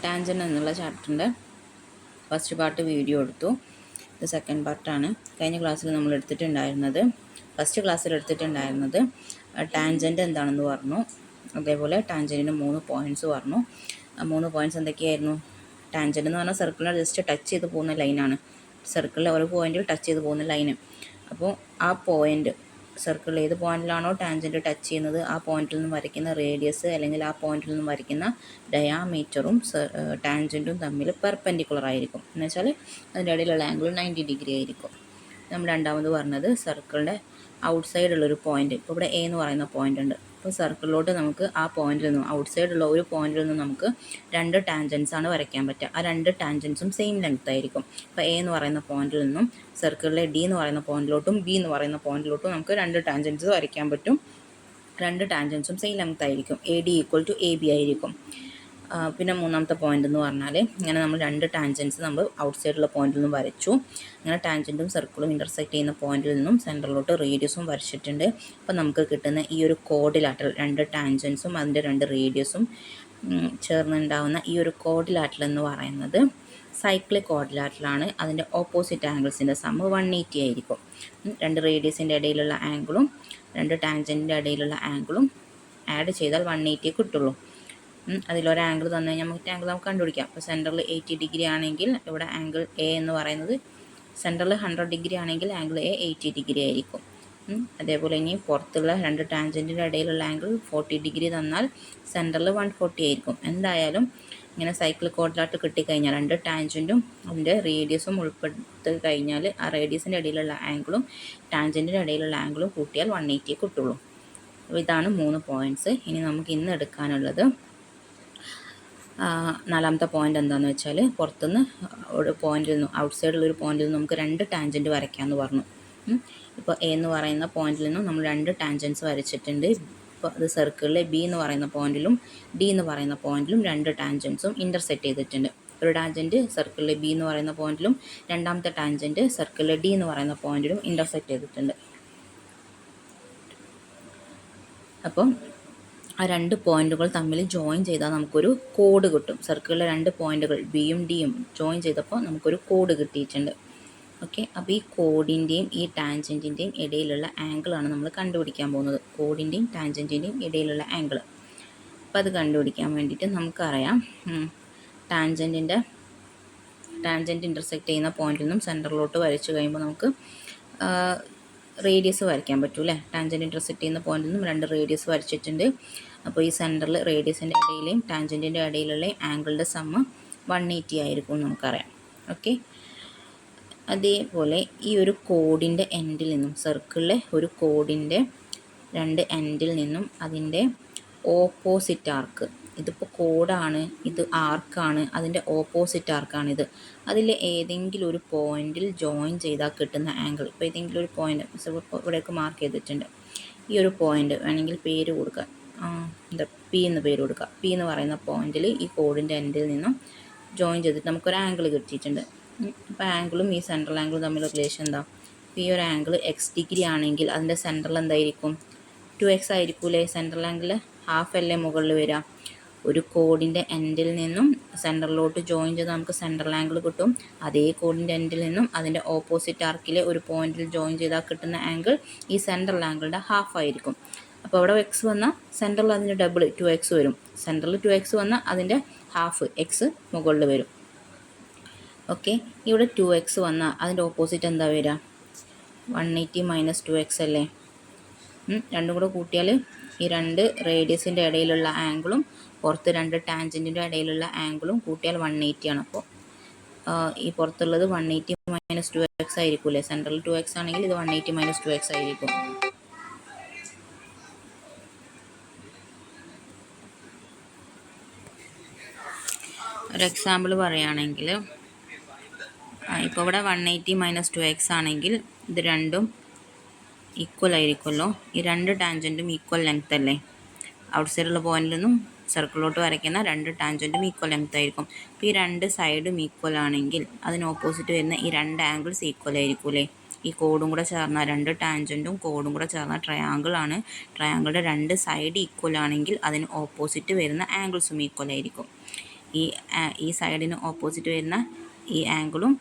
Tangent എന്നുള്ള ചാപ്റ്ററിൻ്റെ first part video എടുത്തു. ഇത് സെക്കൻഡ് പാർട്ടാണ്. കഴിഞ്ഞ ക്ലാസ്സിൽ നമ്മൾ എടുത്തിട്ടുണ്ടായിരുന്നത് ടാൻജൻ്റ് എന്താണെന്ന് പറഞ്ഞു. അതേപോലെ ടാൻജൻറ്റിന് 3 പോയിൻറ്റ്സ് പറഞ്ഞു. ആ 3 പോയിൻറ്റ്സ് എന്തൊക്കെയായിരുന്നു? ടാൻജൻ്റ് എന്ന് പറഞ്ഞാൽ സർക്കിളിനെ ജസ്റ്റ് ടച്ച് ചെയ്ത് പോകുന്ന ലൈനാണ്. സർക്കിളിലെ ഒരു പോയിൻറ്റിൽ ടച്ച് ചെയ്ത് പോകുന്ന ലൈന്. അപ്പോൾ ആ പോയിൻറ്റ് സർക്കിളിൽ ഏത് പോയിന്റിലാണോ ടാൻജൻറ്റ് ടച്ച് ചെയ്യുന്നത് ആ പോയിന്റിൽ നിന്ന് വരയ്ക്കുന്ന റേഡിയസ് അല്ലെങ്കിൽ ആ പോയിന്റിൽ നിന്ന് വരയ്ക്കുന്ന ഡയാമീറ്ററും ടാൻജൻറ്റും തമ്മിൽ പെർപെൻഡിക്കുലർ ആയിരിക്കും. എന്ന് വെച്ചാൽ അതിൻ്റെ ഇടയിലുള്ള ആംഗിൾ 90 ഡിഗ്രി ആയിരിക്കും. നമ്മൾ രണ്ടാമത് പറഞ്ഞത് സർക്കിളിൻ്റെ ഔട്ട് സൈഡുള്ളൊരു പോയിന്റ്. ഇപ്പോൾ ഇവിടെ എ എന്ന് പറയുന്ന പോയിന്റ് ഉണ്ട്. അപ്പോൾ സർക്കിളിലോട്ട് നമുക്ക് ആ പോയിന്റിൽ നിന്നും ഔട്ട് സൈഡുള്ള ഒരു പോയിന്റിൽ നിന്നും നമുക്ക് 2 ടാൻജൻസ് ആണ് വരയ്ക്കാൻ പറ്റുക. ആ 2 ടാൻജൻസും സെയിം ലെങ്ത് ആയിരിക്കും. ഇപ്പോൾ എ എന്ന് പറയുന്ന പോയിന്റിൽ നിന്നും സർക്കിളിലെ ഡി എന്ന് പറയുന്ന പോയിന്റിലോട്ടും ബി എന്ന് പറയുന്ന പോയിന്റിലോട്ടും നമുക്ക് 2 ടാൻജൻസ് വരയ്ക്കാൻ പറ്റും. 2 ടാൻജൻസും സെയിം ലെങ്ത് ആയിരിക്കും. A D equal to A B ആയിരിക്കും. പിന്നെ മൂന്നാമത്തെ പോയിന്റ് എന്ന് പറഞ്ഞാൽ ഇങ്ങനെ നമ്മൾ 2 ടാൻജൻസ് നമ്മൾ ഔട്ട് സൈഡുള്ള പോയിന്റിൽ നിന്നും വരച്ചു. അങ്ങനെ ടാൻജൻറ്റും സർക്കിളും ഇൻ്റർസെക്റ്റ് ചെയ്യുന്ന പോയിന്റിൽ നിന്നും സെൻറ്ററിലോട്ട് റേഡിയസും വരച്ചിട്ടുണ്ട്. അപ്പോൾ നമുക്ക് കിട്ടുന്ന ഈ ഒരു കോഡിലാറ്ററൽ 2 ടാൻജൻസും അതിൻ്റെ 2 റേഡിയസും ചേർന്നുണ്ടാവുന്ന ഈ ഒരു കോഡിലാറ്ററൽ എന്ന് പറയുന്നത് സൈക്ലിക് കോഡിലാറ്ററലാണ്. അതിൻ്റെ ഓപ്പോസിറ്റ് ആംഗിൾസിൻ്റെ സം 180 ആയിരിക്കും. 2 റേഡിയസിൻ്റെ ഇടയിലുള്ള ആംഗിളും 2 ടാൻജൻറ്റിൻ്റെ ഇടയിലുള്ള ആംഗിളും ആഡ് ചെയ്താൽ 180 കിട്ടുള്ളൂ. അതിലൊരു ആംഗിൾ തന്നു കഴിഞ്ഞാൽ മറ്റേ ആംഗിൾ നമുക്ക് കണ്ടുപിടിക്കാം. അപ്പോൾ സെൻറ്ററിൽ 80 ഡിഗ്രി ആണെങ്കിൽ ഇവിടെ ആംഗിൾ എ എന്ന് പറയുന്നത് സെൻറ്ററിൽ 100 ഡിഗ്രി ആണെങ്കിൽ ആംഗിൾ എ 80 ഡിഗ്രി ആയിരിക്കും. അതേപോലെ ഇനി പുറത്തുള്ള 2 ടാൻജൻറ്റിൻ്റെ ഇടയിലുള്ള ആംഗിൾ 40 ഡിഗ്രി തന്നാൽ സെൻറ്ററിൽ 140 ആയിരിക്കും. എന്തായാലും ഇങ്ങനെ സൈക്കിൾ കോഡിലായിട്ട് കിട്ടിക്കഴിഞ്ഞാൽ 2 ടാൻജൻറ്റും അതിൻ്റെ റേഡിയസും ഉൾപ്പെടുത്തി കഴിഞ്ഞാൽ ആ റേഡിയസിൻ്റെ ഇടയിലുള്ള ആംഗിളും ടാൻജൻറ്റിൻ്റെ ഇടയിലുള്ള ആംഗിളും കൂട്ടിയാൽ 180 കിട്ടുള്ളൂ. അപ്പോൾ ഇതാണ് 3 പോയിൻറ്റ്സ്. ഇനി നമുക്ക് ഇന്ന് എടുക്കാനുള്ളത് നാലാമത്തെ പോയിന്റ് എന്താണെന്ന് വെച്ചാൽ പുറത്തുനിന്ന് ഒരു പോയിന്റിൽ നിന്നും ഔട്ട് സൈഡിലൊരു പോയിന്റിൽ നിന്ന് നമുക്ക് 2 ടാൻജൻറ്റ് വരയ്ക്കാമെന്ന് പറഞ്ഞു. ഇപ്പോൾ എ എന്ന് പറയുന്ന പോയിന്റിൽ നിന്നും നമ്മൾ 2 ടാൻജൻസ് വരച്ചിട്ടുണ്ട്. ഇപ്പോൾ അത് സർക്കിളിലെ ബി എന്ന് പറയുന്ന പോയിന്റിലും ഡി എന്ന് പറയുന്ന പോയിന്റിലും 2 ടാൻജൻസും ഇൻ്റർസെക്റ്റ് ചെയ്തിട്ടുണ്ട്. ഒരു ടാൻജൻറ്റ് സർക്കിളിലെ ബി എന്ന് പറയുന്ന പോയിന്റിലും രണ്ടാമത്തെ ടാൻജൻറ്റ് സർക്കിളിലെ ഡി എന്ന് പറയുന്ന പോയിന്റിലും ഇൻ്റർസെക്റ്റ് ചെയ്തിട്ടുണ്ട്. അപ്പം ആ 2 പോയിന്റുകൾ തമ്മിൽ ജോയിൻ ചെയ്താൽ നമുക്കൊരു കോഡ് കിട്ടും. സർക്കിളിലെ 2 പോയിന്റുകൾ ബിയും ഡിയും ജോയിൻ ചെയ്തപ്പോൾ നമുക്കൊരു കോഡ് കിട്ടിയിട്ടുണ്ട്. ഓക്കെ, അപ്പോൾ ഈ കോഡിൻ്റെയും ഈ ടാൻജൻറ്റിൻ്റെയും ഇടയിലുള്ള ആംഗിളാണ് നമ്മൾ കണ്ടുപിടിക്കാൻ പോകുന്നത്. കോഡിൻ്റെയും ടാൻജൻറ്റിൻ്റെയും ഇടയിലുള്ള ആംഗിൾ. അപ്പോൾ അത് കണ്ടുപിടിക്കാൻ വേണ്ടിയിട്ട് നമുക്കറിയാം ടാൻജൻറ്റ് ഇൻ്റർസെക്റ്റ് ചെയ്യുന്ന പോയിന്റിൽ നിന്നും സെൻറ്ററിലോട്ട് വരച്ചു കഴിയുമ്പോൾ നമുക്ക് റേഡിയസ് വരയ്ക്കാൻ പറ്റും അല്ലേ. ടാൻജൻറ്റ് ഇൻ്റർസെക്റ്റ് ചെയ്യുന്ന പോയിന്റിൽ നിന്നും 2 റേഡിയസ് വരച്ചിട്ടുണ്ട്. അപ്പോൾ ഈ സെൻറ്ററിൽ റേഡിയസിൻ്റെ ഇടയിലെയും ടാൻജൻറ്റിൻ്റെ ഇടയിലുള്ള ആംഗിളിൻ്റെ സമ്മ് 180 ആയിരിക്കും നമുക്കറിയാം. ഓക്കെ, അതേപോലെ ഈ ഒരു കോഡിൻ്റെ എൻഡിൽ നിന്നും സർക്കിളിലെ ഒരു കോഡിൻ്റെ 2 എൻഡിൽ നിന്നും അതിൻ്റെ ഓപ്പോസിറ്റ് ആർക്ക്, ഇതിപ്പോൾ കോഡാണ്, ഇത് ആർക്കാണ്, അതിൻ്റെ ഓപ്പോസിറ്റ് ആർക്കാണിത്. അതിൽ ഏതെങ്കിലും ഒരു പോയിന്റിൽ ജോയിൻ ചെയ്താൽ കിട്ടുന്ന ആംഗിൾ. ഇപ്പോൾ ഏതെങ്കിലും ഒരു പോയിന്റ് ഇവിടേക്ക് മാർക്ക് ചെയ്തിട്ടുണ്ട്. ഈ ഒരു പോയിന്റ് വേണമെങ്കിൽ പേര് കൊടുക്കുക, പി എന്ന് പേര് കൊടുക്കുക. പി എന്ന് പറയുന്ന പോയിന്റിൽ ഈ കോഡിൻ്റെ എൻഡിൽ നിന്നും ജോയിൻ ചെയ്തിട്ട് നമുക്കൊരു ആംഗിൾ കിട്ടിയിട്ടുണ്ട്. അപ്പോൾ ആംഗിളും ഈ സെൻട്രൽ ആംഗിളും തമ്മിലുള്ള റിലേഷൻ എന്താ? ഈ ഒരു ആംഗിൾ എക്സ് ഡിഗ്രി ആണെങ്കിൽ അതിൻ്റെ സെൻട്രൽ എന്തായിരിക്കും? 2x ആയിരിക്കൂലേ. സെൻട്രൽ ആംഗിൾ ഹാഫ് അല്ലേ മുകളിൽ വരിക. ഒരു കോഡിൻ്റെ എൻഡിൽ നിന്നും സെൻറ്ററിലോട്ട് ജോയിൻ ചെയ്ത് നമുക്ക് സെൻട്രൽ ആംഗിൾ കിട്ടും. അതേ കോഡിൻ്റെ എൻഡിൽ നിന്നും അതിൻ്റെ ഓപ്പോസിറ്റ് ആർക്കിലെ ഒരു പോയിന്റിൽ ജോയിൻ ചെയ്താൽ കിട്ടുന്ന ആംഗിൾ ഈ സെൻട്രൽ ആംഗിളിൻ്റെ ഹാഫ് ആയിരിക്കും. അപ്പോൾ അവിടെ എക്സ് വന്നാൽ സെൻട്രൽ അതിൻ്റെ ഡബിൾ 2x വരും. സെൻട്രൽ 2x വന്നാൽ അതിൻ്റെ ഹാഫ് എക്സ് മുകളിൽ വരും. ഓക്കെ, ഇവിടെ 2x വന്നാൽ അതിൻ്റെ ഓപ്പോസിറ്റ് എന്താ വരിക? 180 മൈനസ് 2x അല്ലേ. രണ്ടും കൂടെ കൂട്ടിയാൽ ഈ 2 റേഡിയസിൻ്റെ ഇടയിലുള്ള ആംഗിളും പുറത്ത് 2 ടാൻജൻറ്റിൻ്റെ ഇടയിലുള്ള ആംഗിളും കൂട്ടിയാൽ 180 ആണ്. അപ്പോൾ ഈ പുറത്തുള്ളത് 180 മൈനസ് 2x ആയിരിക്കൂലേ. സെൻട്രൽ 2x ആണെങ്കിൽ ഇത് 180 മൈനസ് 2x ആയിരിക്കും. ഒരു എക്സാമ്പിൾ പറയുകയാണെങ്കിൽ ഇപ്പോൾ ഇവിടെ 180 മൈനസ് 2x ആണെങ്കിൽ ഇത് രണ്ടും ഈക്വൽ ആയിരിക്കുമല്ലോ. ഈ 2 ടാൻജൻറ്റും ഈക്വൽ ലെങ്ത് അല്ലേ. ഔട്ട് സൈഡുള്ള പോയിന്റിൽ നിന്നും സർക്കിളിലോട്ട് വരയ്ക്കുന്ന 2 ടാൻജൻറ്റും ഈക്വൽ ലെങ്ത് ആയിരിക്കും. അപ്പോൾ ഈ 2 സൈഡും ഈക്വൽ ആണെങ്കിൽ അതിന് ഓപ്പോസിറ്റ് വരുന്ന ഈ 2 ആംഗിൾസ് ഈക്വൽ ആയിരിക്കൂലേ. ഈ കോഡും കൂടെ ചേർന്ന 2 ടാൻജൻറ്റും കോഡും കൂടെ ചേർന്ന ട്രയാങ്കിൾ ആണ്. ട്രയാങ്കിളുടെ 2 സൈഡ് ഈക്വൽ ആണെങ്കിൽ അതിന് ഓപ്പോസിറ്റ് വരുന്ന ആംഗിൾസും ഈക്വൽ ആയിരിക്കും. ഈ സൈഡിന് ഓപ്പോസിറ്റ് വരുന്ന ഈ ആംഗിളും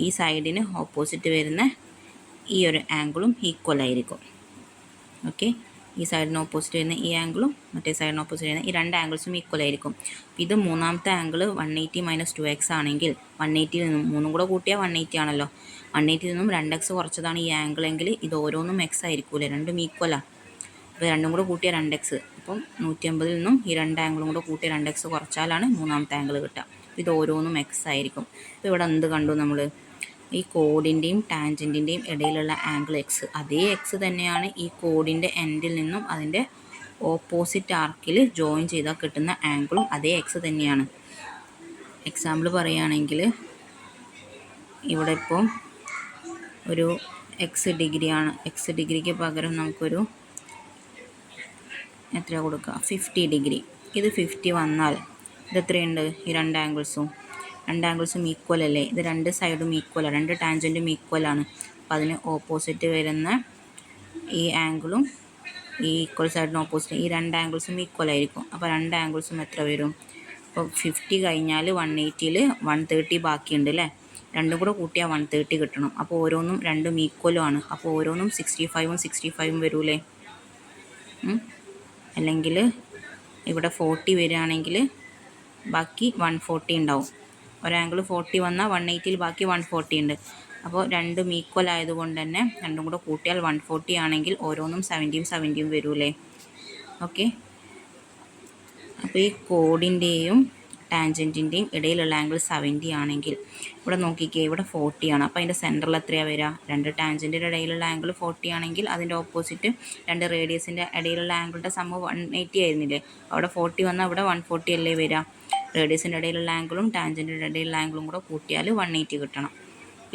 ഈ സൈഡിന് ഓപ്പോസിറ്റ് വരുന്ന ഈ ഒരു ആംഗിളും ഈക്വൽ ആയിരിക്കും. ഓക്കെ, ഈ സൈഡിന് ഓപ്പോസിറ്റ് വരുന്ന ഈ ആംഗിളും മറ്റേ സൈഡിന് ഓപ്പോസിറ്റ് വരുന്ന ഈ രണ്ട് ആംഗിൾസും ഈക്വൽ ആയിരിക്കും. ഇത് മൂന്നാമത്തെ ആംഗിൾ 180 - 2x ആണെങ്കിൽ 180 നിന്നും 3 കൂടെ കൂട്ടിയാൽ 180 ആണല്ലോ. 180 നിന്നും 2x കുറച്ചതാണ് ഈ ആംഗിൾ എങ്കിൽ ഇത് ഓരോന്നും x ആയിരിക്കൂലേ, രണ്ടും ഈക്വലാണ്. അപ്പോൾ രണ്ടും കൂടെ കൂട്ടിയാൽ 2x. അപ്പം 180 നിന്നും ഈ രണ്ട് ആംഗിളും കൂടെ കൂട്ടിയ 2x കുറച്ചാലാണ് മൂന്നാമത്തെ ആംഗിൾ കിട്ടുക. ഇത് ഓരോന്നും x ആയിരിക്കും. ഇപ്പോൾ ഇവിടെ എന്ത് കണ്ടു നമ്മൾ? ഈ കോഡിൻ്റെയും ടാൻജൻറ്റിൻ്റെയും ഇടയിലുള്ള ആംഗിൾ എക്സ്, അതേ എക്സ് തന്നെയാണ് ഈ കോഡിൻ്റെ എൻഡിൽ നിന്നും അതിൻ്റെ ഓപ്പോസിറ്റ് ആർക്കിൽ ജോയിൻ ചെയ്താൽ കിട്ടുന്ന ആംഗിളും അതേ എക്സ് തന്നെയാണ്. എക്സാമ്പിൾ പറയുകയാണെങ്കിൽ ഇവിടെ ഇപ്പോൾ ഒരു എക്സ് ഡിഗ്രിയാണ്. എക്സ് ഡിഗ്രിക്ക് പകരം നമുക്കൊരു എത്ര കൊടുക്കുക? 50 ഡിഗ്രി. ഇത് 50 വന്നാൽ ഇത് എത്രയുണ്ട്? ഈ രണ്ട് ആംഗിൾസും ഈക്വൽ അല്ലേ? ഇത് രണ്ട് സൈഡും ഈക്വലാണ്, രണ്ട് ടാൻജൻറ്റും ഈക്വലാണ്. അപ്പോൾ അതിന് ഓപ്പോസിറ്റ് വരുന്ന ഈ ആംഗിളും ഈ ഈക്വൽ സൈഡിന് ഓപ്പോസിറ്റ് ഈ രണ്ട് ആംഗിൾസും ഈക്വൽ ആയിരിക്കും. അപ്പോൾ രണ്ട് ആംഗിൾസും എത്ര വരും? അപ്പോൾ 50 കഴിഞ്ഞാൽ 180ൽ 130 ബാക്കിയുണ്ട് അല്ലേ? രണ്ടും കൂടെ കൂട്ടിയാൽ 130 കിട്ടണം. അപ്പോൾ ഓരോന്നും രണ്ടും ഈക്വലും ആണ്. അപ്പോൾ ഓരോന്നും 65 വരൂലേ? അല്ലെങ്കിൽ ഇവിടെ 40 വരികയാണെങ്കിൽ ബാക്കി 140 ഉണ്ടാവും. ഒരാംഗിൾ 40 വന്നാൽ 180ൽ ബാക്കി 140 ഉണ്ട്. അപ്പോൾ രണ്ടും ഈക്വൽ ആയതുകൊണ്ട് തന്നെ രണ്ടും കൂടെ കൂട്ടിയാൽ 140 ആണെങ്കിൽ ഓരോന്നും 70 വരൂലേ? ഓക്കെ, അപ്പോൾ ഈ കോഡിൻ്റെയും ടാൻജൻറ്റിൻ്റെയും ഇടയിലുള്ള ആംഗിൾ 70 ആണെങ്കിൽ ഇവിടെ നോക്കിക്കേ, ഇവിടെ 40 ആണ്. അപ്പോൾ അതിൻ്റെ സെൻറ്ററിൽ എത്രയാണ് വരിക? രണ്ട് ടാൻജൻറ്റിൻ്റെ ഇടയിലുള്ള ആംഗിൾ 40 ആണെങ്കിൽ അതിൻ്റെ ഓപ്പോസിറ്റ് രണ്ട് റേഡിയസിൻ്റെ ഇടയിലുള്ള ആംഗിളിൻ്റെ സം 180 ആയിരുന്നില്ലേ? അവിടെ 40 വന്നാൽ ഇവിടെ 140 അല്ലേ വരിക? റേഡിയസിൻ്റെ ഇടയിലുള്ള ആംഗിളും ടാൻജൻറ്റിൻ്റെ ഇടയിലുള്ള ആംഗിളും കൂടെ കൂട്ടിയാൽ 180 കിട്ടണം.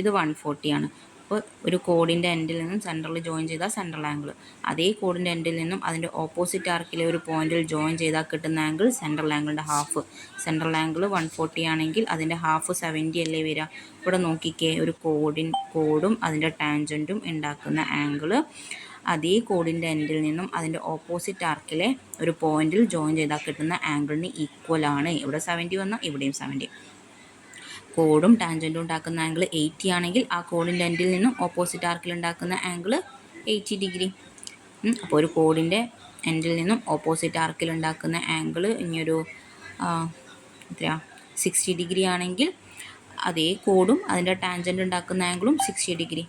ഇത് 140 ആണ്. അപ്പോൾ ഒരു കോഡിൻ്റെ എൻഡിൽ നിന്നും സെൻറ്ററിൽ ജോയിൻ ചെയ്താൽ സെൻട്രൽ ആംഗിൾ, അതേ കോഡിൻ്റെ എൻഡിൽ നിന്നും അതിൻ്റെ ഓപ്പോസിറ്റ് ആർക്കിലെ ഒരു പോയിന്റിൽ ജോയിൻ ചെയ്താൽ കിട്ടുന്ന ആംഗിൾ സെൻട്രൽ ആംഗിളിൻ്റെ ഹാഫ്. സെൻട്രൽ ആംഗിൾ 140 ആണെങ്കിൽ അതിൻ്റെ ഹാഫ് 70 അല്ലേ വരിക? ഇവിടെ നോക്കിക്കേ, ഒരു കോഡും അതിൻ്റെ ടാൻജൻറ്റും ഉണ്ടാക്കുന്ന ആംഗിൾ അതേ കോഡിൻ്റെ എൻഡിൽ നിന്നും അതിൻ്റെ ഓപ്പോസിറ്റ് ആർക്കിലെ ഒരു പോയിന്റിൽ ജോയിൻ ചെയ്താൽ കിട്ടുന്ന ആംഗിളിന് ഈക്വൽ ആണ്. ഇവിടെ 70 വന്നാൽ ഇവിടെയും 70. കോഡും ടാൻജൻറ്റും ഉണ്ടാക്കുന്ന ആംഗിൾ 80 ആണെങ്കിൽ ആ കോഡിൻ്റെ എൻഡിൽ നിന്നും ഓപ്പോസിറ്റ് ആർക്കിൽ ഉണ്ടാക്കുന്ന ആംഗിൾ 80 ഡിഗ്രി. അപ്പോൾ ഒരു കോഡിൻ്റെ എൻഡിൽ നിന്നും ഓപ്പോസിറ്റ് ആർക്കിൽ ഉണ്ടാക്കുന്ന ആംഗിൾ ഇനിയൊരു എത്രയാ 60 ഡിഗ്രി ആണെങ്കിൽ അതേ കോഡും അതിൻ്റെ ടാൻജൻറ്റ് ഉണ്ടാക്കുന്ന ആംഗിളും 60 ഡിഗ്രി.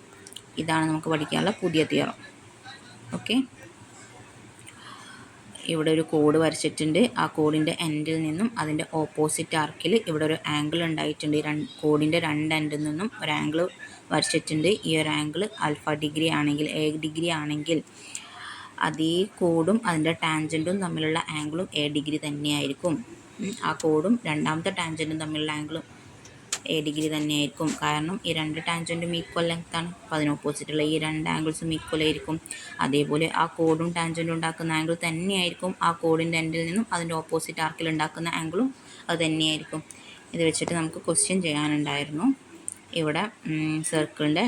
ഇതാണ് നമുക്ക് പഠിക്കാനുള്ള പുതിയ തിയറം. ഓക്കെ, ഇവിടെ ഒരു കോഡ് വരച്ചിട്ടുണ്ട്. ആ കോഡിൻ്റെ എൻഡിൽ നിന്നും അതിൻ്റെ ഓപ്പോസിറ്റ് ആർക്കിൽ ഇവിടെ ഒരു ആംഗിൾ ഉണ്ടായിട്ടുണ്ട്. കോഡിൻ്റെ രണ്ട് എൻഡിൽ നിന്നും ഒരു ആംഗിൾ വരച്ചിട്ടുണ്ട്. ഈ ഒരു ആംഗിൾ ആൽഫ ഡിഗ്രി ആണെങ്കിൽ, എ ഡിഗ്രി ആണെങ്കിൽ അതേ കോഡും അതിൻ്റെ ടാൻജൻറ്റും തമ്മിലുള്ള ആംഗിളും എ ഡിഗ്രി തന്നെയായിരിക്കും. ആ കോഡും രണ്ടാമത്തെ ടാൻജൻറ്റും തമ്മിലുള്ള ആംഗിളും എ ഡിഗ്രി തന്നെയായിരിക്കും. കാരണം ഈ രണ്ട് ടാൻജൻറ്റും ഈക്വൽ ലെങ്ത്താണ്. അപ്പോൾ അതിന് ഓപ്പോസിറ്റുള്ള ഈ രണ്ട് ആംഗിൾസും ഈക്വൽ ആയിരിക്കും. അതേപോലെ ആ കോഡും ടാൻജൻറ്റും ഉണ്ടാക്കുന്ന ആംഗിൾ തന്നെയായിരിക്കും ആ കോഡിൻ്റെ എൻഡിൽ നിന്നും അതിൻ്റെ ഓപ്പോസിറ്റ് ആർക്കിൽ ഉണ്ടാക്കുന്ന ആംഗിളും അത് തന്നെയായിരിക്കും. ഇത് വെച്ചിട്ട് നമുക്ക് ക്വസ്റ്റ്യൻ ചെയ്യാനുണ്ടായിരുന്നു. ഇവിടെ സർക്കിളിൻ്റെ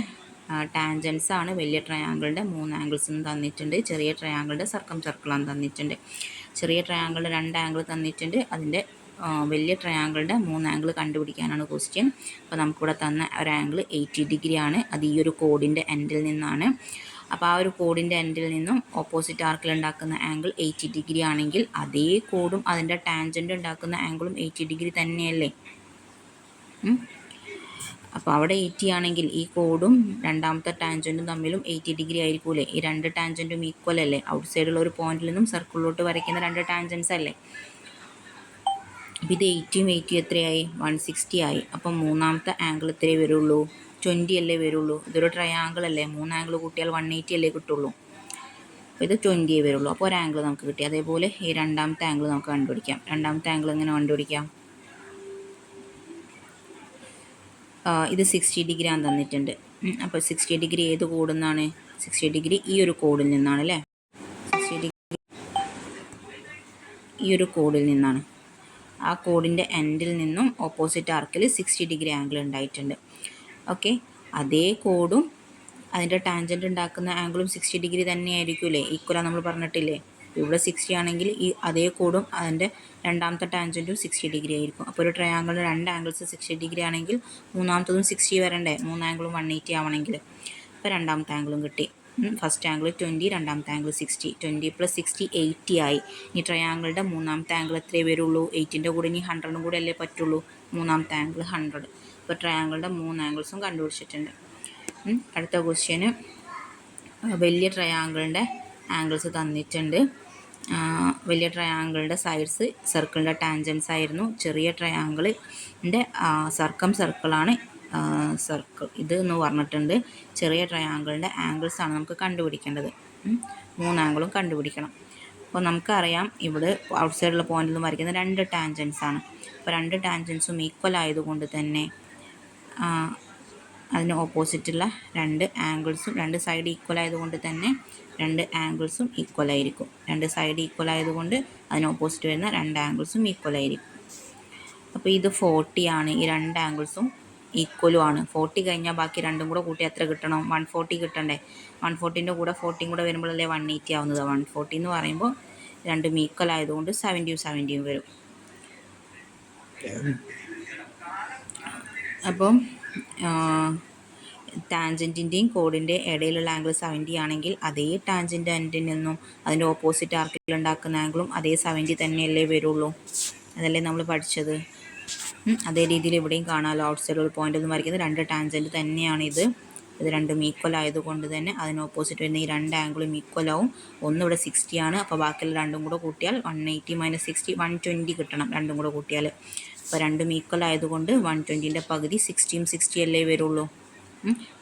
ടാൻജൻസ് ആണ് വലിയ ട്രയാങ്കിളിൻ്റെ 3 ആംഗിൾസും തന്നിട്ടുണ്ട്. ചെറിയ ട്രയാങ്കിളിൻ്റെ സർക്കിളാണ് തന്നിട്ടുണ്ട്. ചെറിയ ട്രയാങ്കിളിൻ്റെ 2 ആംഗിൾ തന്നിട്ടുണ്ട്. അതിൻ്റെ വലിയ ട്രയാങ്കിളിൻ്റെ 3 ആംഗിൾ കണ്ടുപിടിക്കാനാണ് ക്വസ്റ്റ്യൻ. അപ്പോൾ നമുക്കിവിടെ തന്ന ഒരു ആംഗിൾ 80 ഡിഗ്രി ആണ്. അത് ഈ ഒരു കോഡിൻ്റെ എൻഡിൽ നിന്നാണ്. അപ്പോൾ ആ ഒരു കോഡിൻ്റെ എൻഡിൽ നിന്നും ഓപ്പോസിറ്റ് ആർക്കിൽ ഉണ്ടാക്കുന്ന ആംഗിൾ 80 ഡിഗ്രി ആണെങ്കിൽ അതേ കോഡും അതിൻ്റെ ടാൻജൻറ്റ് ഉണ്ടാക്കുന്ന ആംഗിളും 80 ഡിഗ്രി തന്നെയല്ലേ? അപ്പോൾ അവിടെ 80 ആണെങ്കിൽ ഈ കോഡും രണ്ടാമത്തെ ടാൻജൻറ്റും തമ്മിലും 80 ഡിഗ്രി ആയിരിക്കൂലേ? ഈ രണ്ട് ടാൻജൻറ്റും ഈക്വൽ അല്ലേ? ഔട്ട് സൈഡുള്ള ഒരു പോയിന്റിൽ നിന്നും സർക്കിളിലോട്ട് വരയ്ക്കുന്ന രണ്ട് ടാൻജൻസ് അല്ലേ? അപ്പോൾ ഇത് 80യും 80 എത്രയായി? 160 ആയി. അപ്പം മൂന്നാമത്തെ ആംഗിൾ എത്രയേ വരുള്ളൂ? 20 അല്ലേ വരുള്ളൂ? ഇതൊരു ട്രയാങ്കിൾ അല്ലേ? 3 ആംഗിൾ കൂട്ടിയാൽ 180 അല്ലേ കിട്ടുള്ളൂ? അപ്പോൾ ഇത് 20 വരുള്ളൂ. അപ്പോൾ ഒരു ആംഗിൾ നമുക്ക് കിട്ടി. അതേപോലെ ഈ രണ്ടാമത്തെ ആംഗിൾ നമുക്ക് കണ്ടുപിടിക്കാം. രണ്ടാമത്തെ ആംഗിൾ എങ്ങനെ കണ്ടുപിടിക്കാം? ഇത് 60 ഡിഗ്രി ആണ് തന്നിട്ടുണ്ട്. അപ്പോൾ 60 ഡിഗ്രി ഏത് കോഡിൽ നിന്നാണ്? 60 ഡിഗ്രി ഈ ഒരു കോഡിൽ നിന്നാണ് അല്ലേ? 60 ഡിഗ്രി ഈ ഒരു കോഡിൽ നിന്നാണ്. ആ കോഡിൻ്റെ എൻഡിൽ നിന്നും ഓപ്പോസിറ്റ് ആർക്കിൽ 60 ഡിഗ്രി ആംഗിൾ ഉണ്ടായിട്ടുണ്ട്. ഓക്കെ, അതേ കോഡും അതിൻ്റെ ടാൻജൻറ്റ് ഉണ്ടാക്കുന്ന ആംഗിളും 60 ഡിഗ്രി തന്നെയായിരിക്കുമല്ലേ? ഈക്വലാണ് നമ്മൾ പറഞ്ഞിട്ടില്ലേ? ഇവിടെ 60 ആണെങ്കിൽ ഈ അതേ കോഡും അതിൻ്റെ രണ്ടാമത്തെ ടാൻജൻറ്റും 60 ഡിഗ്രി ആയിരിക്കും. അപ്പോൾ ഒരു ട്രയാങ്കിളിൻ്റെ രണ്ട് ആംഗിൾസ് 60 ഡിഗ്രി ആണെങ്കിൽ മൂന്നാമത്തതും 60 വരണ്ടേ, മൂന്ന് ആംഗിളും 180 ആവണമെങ്കിൽ. അപ്പോൾ രണ്ടാമത്തെ ആംഗിളും കിട്ടി. ഫസ്റ്റ് ആംഗിൾ 20, രണ്ടാമത്തെ ആംഗിൾ 60. 20 + 60 80 ആയി. ഈ ട്രയാങ്കിളുടെ മൂന്നാമത്തെ ആംഗിൾ എത്രയേ വരുള്ളൂ? 8ൻ്റെ കൂടെ ഇനി 100 കൂടെ അല്ലേ പറ്റുള്ളൂ. മൂന്നാമത്തെ ആംഗിൾ 100. ഇപ്പോൾ ട്രയാങ്കിളുടെ മൂന്ന് ആംഗിൾസും കണ്ടുപിടിച്ചിട്ടുണ്ട്. അടുത്ത ക്വസ്റ്റ്യന് വലിയ ട്രയാങ്കിളിൻ്റെ ആംഗിൾസ് തന്നിട്ടുണ്ട്. വലിയ ട്രയാങ്കിളിൻ്റെ സൈഡ്സ് സർക്കിളിൻ്റെ ടാൻജൻസ് ആയിരുന്നു. ചെറിയ ട്രയാങ്കിളിൻ്റെ സർക്കിളാണ് സർക്കിൾ ഇത് എന്ന് പറഞ്ഞിട്ടുണ്ട്. ചെറിയ ട്രയാങ്കിളിൻ്റെ ആംഗിൾസ് ആണ് നമുക്ക് കണ്ടുപിടിക്കേണ്ടത്. മൂന്ന് ആംഗിളും കണ്ടുപിടിക്കണം. അപ്പോൾ നമുക്കറിയാം ഇവിടെ ഔട്ട് സൈഡിലുള്ള പോയിന്റിൽ നിന്ന് വരയ്ക്കുന്ന രണ്ട് ടാൻജൻസ് ആണ്. അപ്പോൾ രണ്ട് ടാൻജൻസും ഈക്വൽ ആയതുകൊണ്ട് തന്നെ അതിന് ഓപ്പോസിറ്റുള്ള രണ്ട് ആംഗിൾസും രണ്ട് സൈഡ് ഈക്വൽ ആയതുകൊണ്ട് തന്നെ രണ്ട് ആംഗിൾസും ഈക്വൽ ആയിരിക്കും. രണ്ട് സൈഡ് ഈക്വൽ ആയതുകൊണ്ട് അതിന് ഓപ്പോസിറ്റ് വരുന്ന രണ്ട് ആംഗിൾസും ഈക്വൽ ആയിരിക്കും. അപ്പോൾ ഇത് 40 ആണ്. ഈ രണ്ട് ആംഗിൾസും ഈക്വലും ആണ്. 40 കഴിഞ്ഞാൽ ബാക്കി രണ്ടും കൂടെ കൂട്ടി എത്ര കിട്ടണം? 140 കിട്ടണ്ടേ. 140ൻ്റെ കൂടെ 40 കൂടെ വരുമ്പോഴല്ലേ 180 ആവുന്നത്. 140 എന്ന് പറയുമ്പോൾ രണ്ടും ഈക്വൽ ആയതുകൊണ്ട് 70 വരും. അപ്പം ടാൻജൻറ്റിൻ്റെയും കോഡിൻ്റെ ഇടയിലുള്ള ആംഗിൾ 70 ആണെങ്കിൽ അതേ ടാൻജൻറ്റ് എൻഡിൽ നിന്നും അതിൻ്റെ ഓപ്പോസിറ്റ് ആർക്കിൽ ഉണ്ടാക്കുന്ന ആംഗിളും അതേ 70 തന്നെയല്ലേ വരുള്ളൂ. അതല്ലേ നമ്മൾ പഠിച്ചത്. അതേ രീതിയിൽ ഇവിടെയും കാണാമല്ലോ. ഔട്ട് സൈഡ് ഒരു പോയിൻ്റ് ഒന്നും വരയ്ക്കുന്നത് രണ്ട് ടാൻജൻറ്റ് തന്നെയാണിത്. ഇത് രണ്ടും ഈക്വൽ ആയതുകൊണ്ട് തന്നെ അതിന് ഓപ്പോസിറ്റ് വരുന്ന ഈ രണ്ട് ആംഗിളും ഈക്വൽ ആവും. ഒന്നിവിടെ 60 ആണ്. അപ്പോൾ ബാക്കിയുള്ള രണ്ടും കൂടെ കൂട്ടിയാൽ 180 - 60 120 കിട്ടണം. രണ്ടും കൂടെ കൂട്ടിയാൽ. അപ്പോൾ രണ്ടും ഈക്വൽ ആയതുകൊണ്ട് 120ൻ്റെ പകുതി 60 അല്ലേ വരുള്ളൂ.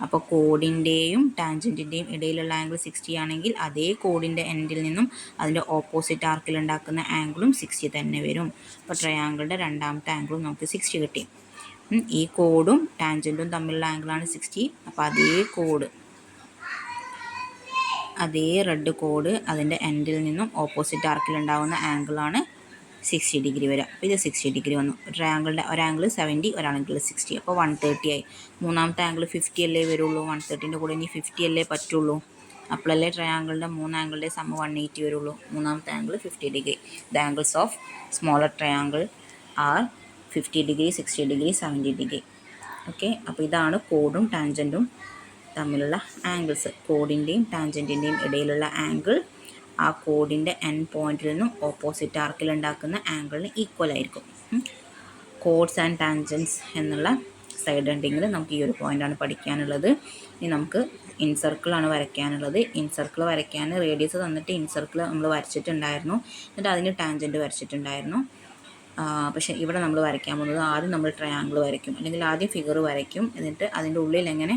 അപ്പോൾ കോഡിൻ്റെയും ടാൻജൻറ്റിൻ്റെയും ഇടയിലുള്ള ആംഗിൾ 60 ആണെങ്കിൽ അതേ കോഡിൻ്റെ എൻഡിൽ നിന്നും അതിൻ്റെ ഓപ്പോസിറ്റ് ആർക്കിൽ ഉണ്ടാക്കുന്ന ആംഗിളും 60 തന്നെ വരും. അപ്പോൾ ട്രയാങ്കിളുടെ രണ്ടാമത്തെ ആംഗിളും നമുക്ക് 60 കിട്ടി. ഈ കോഡും ടാൻജൻറ്റും തമ്മിലുള്ള ആംഗിളാണ് 60. അപ്പോൾ അതേ കോഡ്, അതേ റെഡ് കോഡ് അതിൻ്റെ എൻഡിൽ നിന്നും ഓപ്പോസിറ്റ് ആർക്കിൽ ഉണ്ടാകുന്ന ആംഗിളാണ് 60 ഡിഗ്രി വരിക. അപ്പോൾ ഇത് 60 ഡിഗ്രി വന്നു. ട്രയാങ്കിളിൻ്റെ ഒരാംഗിൾ 70, ഒരാംഗിൾ 60. അപ്പോൾ 130 ആയി. മൂന്നാമത്തെ ആംഗിൾ 50 അല്ലേ വരുള്ളൂ. 130ൻ്റെ കൂടെ ഇനി 50 അല്ലേ പറ്റുള്ളൂ. അപ്പോഴല്ലേ ട്രയാങ്കിളിൻ്റെ മൂന്ന് ആംഗിളിൻ്റെ സം 180 വരുള്ളൂ. മൂന്നാമത്തെ angle 50 degree. The angles of smaller triangle are 50 degree, 60 degree, 70 degree. Okay. അപ്പോൾ ഇതാണ് കോഡും ടാൻജൻറ്റും തമ്മിലുള്ള ആംഗിൾസ്. കോഡിൻ്റെയും ടാൻജൻറ്റിൻ്റെയും ഇടയിലുള്ള ആംഗിൾ ആ കോഡിൻ്റെ എൻ പോയിന്റിൽ നിന്നും ഓപ്പോസിറ്റ് ആർക്കിൽ ഉണ്ടാക്കുന്ന ആംഗിളിന് ഈക്വൽ ആയിരിക്കും. കോഡ്സ് ആൻഡ് ടാൻജൻസ് എന്നുള്ള സൈഡ് എൻഡിങ്ങിൽ നമുക്ക് ഈ ഒരു പോയിൻ്റാണ് പഠിക്കാനുള്ളത്. ഇനി നമുക്ക് ഇൻസർക്കിളാണ് വരയ്ക്കാനുള്ളത്. ഇൻസർക്കിൾ വരയ്ക്കാൻ റേഡിയസ് തന്നിട്ട് ഇൻസർക്കിൾ നമ്മൾ വരച്ചിട്ടുണ്ടായിരുന്നു. എന്നിട്ട് അതിന് ടാൻജൻറ്റ് വരച്ചിട്ടുണ്ടായിരുന്നു. പക്ഷേ ഇവിടെ നമ്മൾ വരയ്ക്കാൻ പോകുന്നത് ആദ്യം നമ്മൾ ട്രയാങ്കിൾ വരയ്ക്കും, അല്ലെങ്കിൽ ആദ്യം ഫിഗർ വരയ്ക്കും. എന്നിട്ട് അതിൻ്റെ ഉള്ളിൽ എങ്ങനെ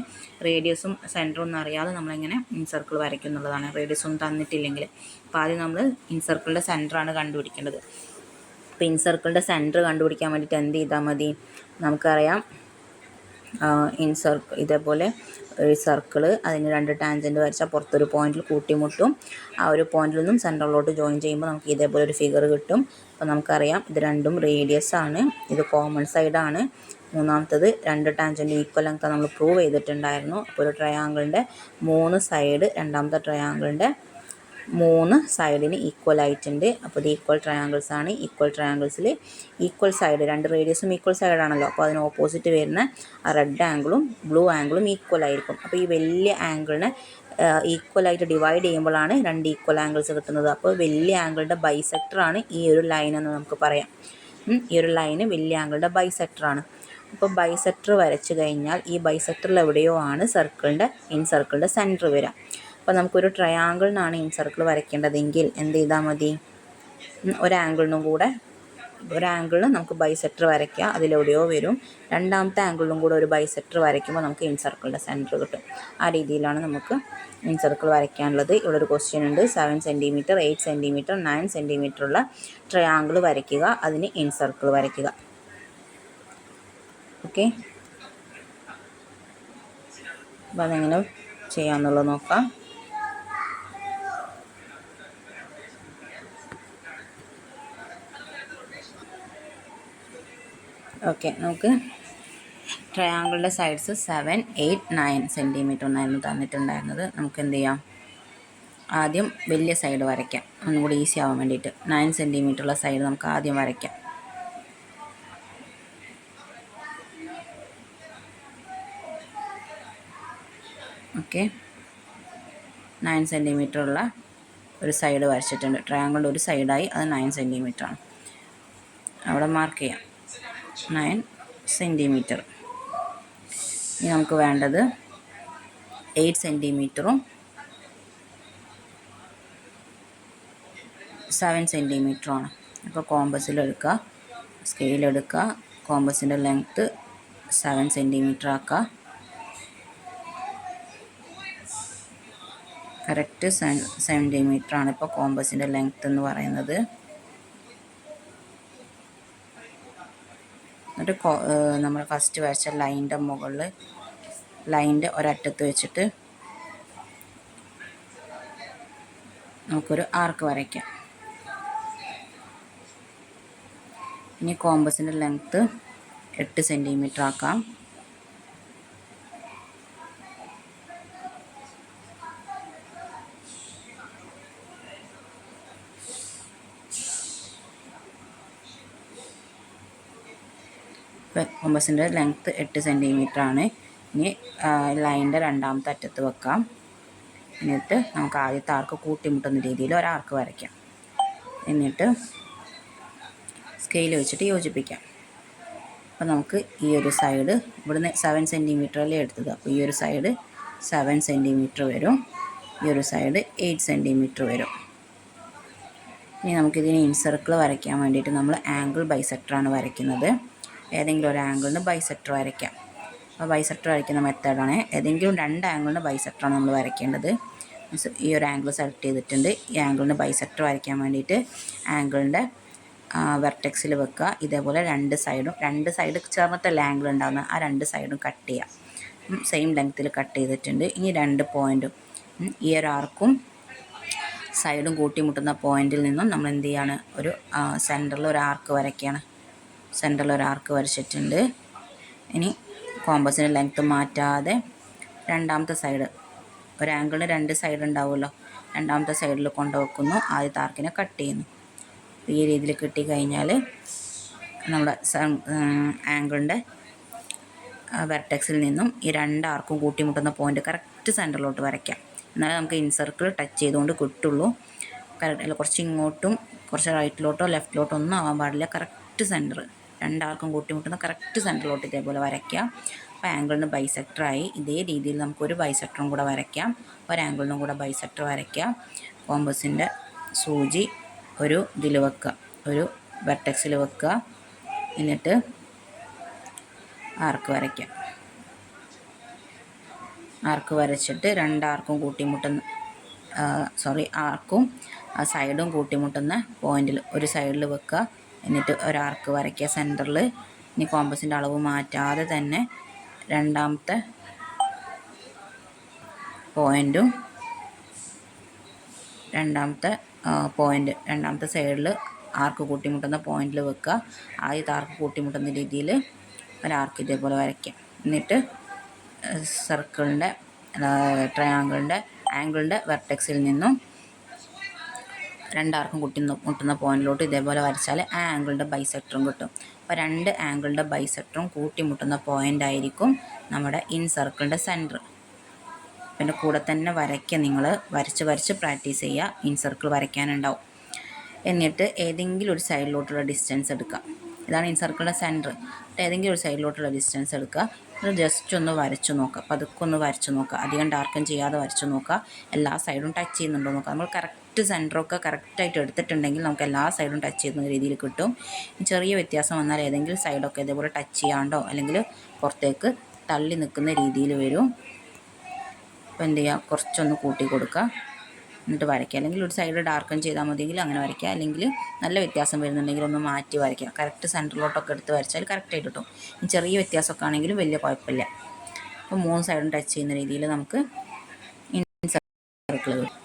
റേഡിയസും സെൻറ്ററും ഒന്നും അറിയാതെ നമ്മളെങ്ങനെ ഇൻസർക്കിൾ വരയ്ക്കും എന്നുള്ളതാണ്. റേഡിയസ് ഒന്നും തന്നിട്ടില്ലെങ്കിൽ. അപ്പോൾ ആദ്യം നമ്മൾ ഇൻസർക്കിളിൻ്റെ സെൻറ്ററാണ് കണ്ടുപിടിക്കേണ്ടത്. അപ്പോൾ ഇൻസർക്കിളിൻ്റെ സെൻറ്റർ കണ്ടുപിടിക്കാൻ വേണ്ടിയിട്ട് എന്ത് ചെയ്താൽ മതി? നമുക്കറിയാം ഇതേപോലെ ഒരു സർക്കിള്, അതിന് രണ്ട് ടാൻജൻറ്റ് വരച്ചാൽ പുറത്തൊരു പോയിന്റിൽ കൂട്ടിമുട്ടും. ആ ഒരു പോയിന്റിൽ നിന്നും സെൻറ്ററിലോട്ട് ജോയിൻ ചെയ്യുമ്പോൾ നമുക്ക് ഇതേപോലെ ഒരു ഫിഗർ കിട്ടും. അപ്പോൾ നമുക്കറിയാം ഇത് രണ്ടും റേഡിയസ് ആണ്. ഇത് കോമൺ സൈഡാണ്. മൂന്നാമത്തത് രണ്ട് ടാൻജൻറ്റ് ഈക്വൽ ഒക്കെ നമ്മൾ പ്രൂവ് ചെയ്തിട്ടുണ്ടായിരുന്നു. അപ്പോൾ ഒരു ട്രയാങ്കിളിൻ്റെ മൂന്ന് സൈഡ് രണ്ടാമത്തെ ട്രയാങ്കിളിൻ്റെ മൂന്ന് സൈഡിന് ഈക്വൽ ആയിട്ടുണ്ട്. അപ്പോൾ ഇത് ഈക്വൽ ട്രയാങ്കിൾസ് ആണ്. ഈക്വൽ ട്രയാങ്കിൾസിൽ ഈക്വൽ സൈഡ്, രണ്ട് റേഡിയസും ഈക്വൽ സൈഡാണല്ലോ. അപ്പോൾ അതിന് ഓപ്പോസിറ്റ് വരുന്ന ആ റെഡ് ആംഗിളും ബ്ലൂ ആംഗിളും ഈക്വൽ ആയിരിക്കും. അപ്പോൾ ഈ വലിയ ആംഗിളിനെ ഈക്വലായിട്ട് ഡിവൈഡ് ചെയ്യുമ്പോഴാണ് രണ്ട് ഈക്വൽ ആംഗിൾസ് കിട്ടുന്നത്. അപ്പോൾ വലിയ ആംഗിളുടെ ബൈസെക്ടറാണ് ഈ ഒരു ലൈൻ എന്ന് നമുക്ക് പറയാം. ഈ ഒരു ലൈന് വലിയ ആംഗിളുടെ ബൈസെക്ടറാണ്. അപ്പോൾ ബൈസെക്ടർ വരച്ച് കഴിഞ്ഞാൽ ഈ ബൈസെക്ടറിൽ എവിടെയോ ആണ് ഇൻസർക്കിളിൻ്റെ സെൻറ്റർ വരിക. അപ്പോൾ നമുക്കൊരു ട്രയാങ്കിളിനാണ് ഇൻസർക്കിൾ വരയ്ക്കേണ്ടതെങ്കിൽ എന്ത് ചെയ്താൽ മതി? ഒരാംഗിളിന് നമുക്ക് ബൈസെക്ടർ വരയ്ക്കുക, അതിലെവിടെയോ വരും. രണ്ടാമത്തെ ആംഗിളിലും കൂടെ ഒരു ബൈസെക്ടർ വരയ്ക്കുമ്പോൾ നമുക്ക് ഇൻസർക്കിളിൻ്റെ സെൻറ്റർ കിട്ടും. ആ രീതിയിലാണ് നമുക്ക് ഇൻസർക്കിൾ വരയ്ക്കാനുള്ളത്. ഇവിടെ ഒരു ക്വസ്റ്റ്യൻ ഉണ്ട്. 7 സെൻറ്റിമീറ്റർ, 8 സെൻറ്റിമീറ്റർ, 9 സെൻറ്റിമീറ്റർ ഉള്ള ട്രയാങ്കിൾ വരയ്ക്കുക, അതിന് ഇൻസർക്കിൾ വരയ്ക്കുക. ഓക്കെ. അപ്പോൾ അതെങ്ങനെ ചെയ്യാമെന്നുള്ളത് നോക്കാം. ഓക്കെ, നമുക്ക് ട്രയാങ്കിളിൻ്റെ സൈഡ്സ് 7, 8, 9 സെൻറ്റിമീറ്റർ എന്നായിരുന്നു തന്നിട്ടുണ്ടായിരുന്നത്. നമുക്ക് എന്ത് ചെയ്യാം? ആദ്യം വലിയ സൈഡ് വരയ്ക്കാം, ഒന്നും കൂടി ഈസി ആവാൻ വേണ്ടിയിട്ട്. 9 സെൻറ്റിമീറ്ററുള്ള സൈഡ് നമുക്ക് ആദ്യം വരയ്ക്കാം. ഓക്കെ, 9 സെൻറ്റിമീറ്ററുള്ള ഒരു സൈഡ് വരച്ചിട്ടുണ്ട്. ട്രയാങ്കിളിൻ്റെ ഒരു സൈഡായി, അത് 9 സെൻറ്റിമീറ്ററാണ്. അവിടെ മാർക്ക് ചെയ്യാം 9 സെൻറ്റിമീറ്റർ. ഇനി നമുക്ക് വേണ്ടത് 8 സെൻറ്റിമീറ്ററും 7 സെൻറ്റിമീറ്ററുമാണ്. അപ്പോൾ കോമ്പസിലെടുക്കുക, സ്കെയിലെടുക്കുക, കോമ്പസിൻ്റെ ലെങ്ത്ത് 7 സെൻറ്റിമീറ്റർ ആക്കുക. കറക്റ്റ് സെൻറ്റിമീറ്ററാണ് ഇപ്പോൾ കോമ്പസിൻ്റെ ലെങ്ത്ത് എന്ന് പറയുന്നത്. എന്നിട്ട് നമ്മൾ ഫസ്റ്റ് വരച്ച ലൈനിൻ്റെ മുകളിൽ ലൈനിൻ്റെ ഒരറ്റത്ത് വെച്ചിട്ട് നമുക്കൊരു ആർക്ക് വരയ്ക്കാം. ഇനി കോമ്പസിൻ്റെ ലെങ്ത്ത് 8 സെൻറ്റിമീറ്റർ ആക്കാം. കോമ്പസിൻ്റെ ലെങ്ത്ത് 8 സെൻറ്റിമീറ്റർ ആണ്. ഇനി ലൈനിൻ്റെ രണ്ടാമത്തെ അറ്റത്ത് വെക്കാം. എന്നിട്ട് നമുക്ക് ആദ്യത്തെ ആർക്ക് കൂട്ടിമുട്ടുന്ന രീതിയിൽ ഒരാർക്ക് വരയ്ക്കാം. എന്നിട്ട് സ്കെയിൽ വെച്ചിട്ട് യോജിപ്പിക്കാം. അപ്പോൾ നമുക്ക് ഈ ഒരു സൈഡ് ഇവിടുന്ന് 7 സെൻറ്റിമീറ്ററല്ലേ എടുത്തത്, അപ്പോൾ ഈ ഒരു സൈഡ് 7 സെൻറ്റിമീറ്റർ വരും, ഈ ഒരു സൈഡ് 8 സെൻറ്റിമീറ്റർ വരും. ഇനി നമുക്കിതിന് ഇൻസർക്കിൾ വരയ്ക്കാൻ വേണ്ടിയിട്ട് നമ്മൾ ആംഗിൾ ബൈസെക്ടറാണ് വരയ്ക്കുന്നത്. ഏതെങ്കിലും ഒരു ആംഗിളിന് ബൈസെക്ടർ വരയ്ക്കാം. അപ്പോൾ ബൈസെക്ടർ വരയ്ക്കുന്ന മെത്തേഡാണ്. ഏതെങ്കിലും 2 ആംഗിളിന് ബൈസെക്ടറാണ് നമ്മൾ വരയ്ക്കേണ്ടത്. ഈ ഒരു ആംഗിൾ സെലക്ട് ചെയ്തിട്ടുണ്ട്. ഈ ആംഗിളിന് ബൈസെക്ടർ വരയ്ക്കാൻ വേണ്ടിയിട്ട് ആംഗിളിൻ്റെ വെർട്ടെക്സിൽ വെക്കുക. ഇതേപോലെ രണ്ട് സൈഡ് ചേർന്നിട്ടല്ല ആംഗിൾ ഉണ്ടാകുന്നത്, ആ 2 സൈഡും കട്ട് ചെയ്യാം. സെയിം ലെങ്ത്തിൽ കട്ട് ചെയ്തിട്ടുണ്ട്. ഇനി 2 പോയിൻറ്റും ഈ ഒരു ആർക്കും സൈഡും കൂട്ടിമുട്ടുന്ന പോയിന്റിൽ നിന്നും നമ്മൾ എന്ത് ചെയ്യാണ്, ഒരു സെൻറ്ററിൽ ഒരു ആർക്ക് വരയ്ക്കുകയാണ്. സെൻറ്ററിൽ ഒരു ആർക്ക് വരച്ചിട്ടുണ്ട്. ഇനി കോമ്പസിൻ്റെ ലെങ്ത്ത് മാറ്റാതെ രണ്ടാമത്തെ സൈഡ്, ഒരു ആംഗിളിന് 2 സൈഡ് ഉണ്ടാവുമല്ലോ, രണ്ടാമത്തെ സൈഡിൽ കൊണ്ടുവെക്കുന്നു. ആദ്യത്തെ ആർക്കിനെ കട്ട് ചെയ്യുന്നു. ഈ രീതിയിൽ കിട്ടിക്കഴിഞ്ഞാൽ നമ്മുടെ ആംഗിളിൻ്റെ വെർട്ടെക്സിൽ നിന്നും ഈ 2 ആർക്കും കൂട്ടിമുട്ടുന്ന പോയിൻ്റ് കറക്റ്റ് സെൻറ്ററിലോട്ട് വരയ്ക്കാം. എന്നാലേ നമുക്ക് ഇൻസർക്കിൾ ടച്ച് ചെയ്തുകൊണ്ട് കിട്ടുള്ളൂ. കറക്റ്റ് അല്ല, കുറച്ച് ഇങ്ങോട്ടും കുറച്ച് റൈറ്റിലോട്ടോ ലെഫ്റ്റിലോട്ടോ ഒന്നും ആവാൻ പാടില്ല. കറക്റ്റ് സെൻറ്റർ, 2 ആർക്കും കൂട്ടിമുട്ടുന്ന കറക്റ്റ് സെൻറ്ററിലോട്ട് ഇതേപോലെ വരയ്ക്കാം. അപ്പോൾ ആംഗിളിന് ബൈസെക്ടറായി. ഇതേ രീതിയിൽ നമുക്കൊരു ബൈസെക്ടറും കൂടെ വരയ്ക്കാം. ഒരു ആംഗിളിനും കൂടെ ബൈസെക്ടർ വരയ്ക്കാം. കോമ്പസിൻ്റെ സൂചി ഒരു ഇതിൽ വെക്കുക, ഒരു വെർട്ടെക്സിൽ വെക്കുക. എന്നിട്ട് ആർക്ക് വരയ്ക്കാം. ആർക്ക് വരച്ചിട്ട് 2 ആർക്കും കൂട്ടിമുട്ടുന്ന ആർക്കും സൈഡും കൂട്ടിമുട്ടുന്ന പോയിന്റിൽ ഒരു സൈഡിൽ വെക്കുക. എന്നിട്ട് ഒരാർക്ക് വരയ്ക്കുക സെൻറ്ററിൽ. ഇനി കോമ്പസിൻ്റെ അളവ് മാറ്റാതെ തന്നെ രണ്ടാമത്തെ പോയിൻറ്റും രണ്ടാമത്തെ സൈഡിൽ ആർക്ക് കൂട്ടിമുട്ടുന്ന പോയിന്റിൽ വെക്കുക. ആദ്യത്തെ ആർക്ക് കൂട്ടിമുട്ടുന്ന രീതിയിൽ ഒരാർക്ക് ഇതേപോലെ വരയ്ക്കുക. എന്നിട്ട് സർക്കിളിൻ്റെ ട്രയാങ്കിളിൻ്റെ ആംഗിളിൻ്റെ വെർട്ടെക്സിൽ നിന്നും 2 ആർക്കും മുട്ടുന്ന പോയിന്റിലോട്ട് ഇതേപോലെ വരച്ചാൽ ആ ആംഗിളിൻ്റെ ബൈസെക്ടറും കിട്ടും. അപ്പോൾ 2 ആംഗിളിൻ്റെ ബൈസെക്ടറും കൂട്ടിമുട്ടുന്ന പോയിൻ്റ് ആയിരിക്കും നമ്മുടെ ഇൻ സർക്കിളിൻ്റെ സെൻറ്റർ. പിന്നെ കൂടെ തന്നെ വരയ്ക്കുക, നിങ്ങൾ വരച്ച് പ്രാക്ടീസ് ചെയ്യുക. ഇൻ സർക്കിൾ വരയ്ക്കാനുണ്ടാവും. എന്നിട്ട് ഏതെങ്കിലും ഒരു സൈഡിലോട്ടുള്ള ഡിസ്റ്റൻസ് എടുക്കുക. ഇതാണ് ഇൻ സർക്കിളിൻ്റെ സെൻറ്റർ. ഏതെങ്കിലും ഒരു സൈഡിലോട്ടുള്ള ഡിസ്റ്റൻസ് എടുക്കുക. അത് ജസ്റ്റ് ഒന്ന് വരച്ചു നോക്കുക, പതുക്കെ ഒന്ന് വരച്ചു നോക്കുക, അധികം ഡാർക്കൻ ചെയ്യാതെ വരച്ചു നോക്കുക. എല്ലാ സൈഡും ടച്ച് ചെയ്യുന്നുണ്ടോ നോക്കുക. നമ്മൾ കറക്റ്റ് സെൻറ്ററൊക്കെ കറക്റ്റായിട്ട് എടുത്തിട്ടുണ്ടെങ്കിൽ നമുക്ക് എല്ലാ സൈഡും ടച്ച് ചെയ്യുന്ന രീതിയിൽ കിട്ടും. ചെറിയ വ്യത്യാസം വന്നാൽ ഏതെങ്കിലും സൈഡൊക്കെ ഇതേപോലെ ടച്ച് ചെയ്യാണ്ടോ അല്ലെങ്കിൽ പുറത്തേക്ക് തള്ളി നിൽക്കുന്ന രീതിയിൽ വരും. അപ്പോൾ എന്ത് ചെയ്യുക, കുറച്ചൊന്ന് കൂട്ടി കൊടുക്കുക, എന്നിട്ട് വരയ്ക്കുക. അല്ലെങ്കിൽ ഒരു സൈഡ് ഡാർക്കൻ ചെയ്താൽ മതിയെങ്കിൽ അങ്ങനെ വരയ്ക്കുക. അല്ലെങ്കിൽ നല്ല വ്യത്യാസം വരുന്നുണ്ടെങ്കിൽ ഒന്ന് മാറ്റി വരയ്ക്കുക. കറക്റ്റ് സെൻറ്ററിലോട്ടൊക്കെ എടുത്ത് വരച്ചാൽ കറക്റ്റായിട്ട് കിട്ടും. ചെറിയ വ്യത്യാസമൊക്കെ ആണെങ്കിലും വലിയ കുഴപ്പമില്ല. അപ്പോൾ 3 സൈഡും ടച്ച് ചെയ്യുന്ന രീതിയിൽ നമുക്ക് സർക്കിൾ വരും.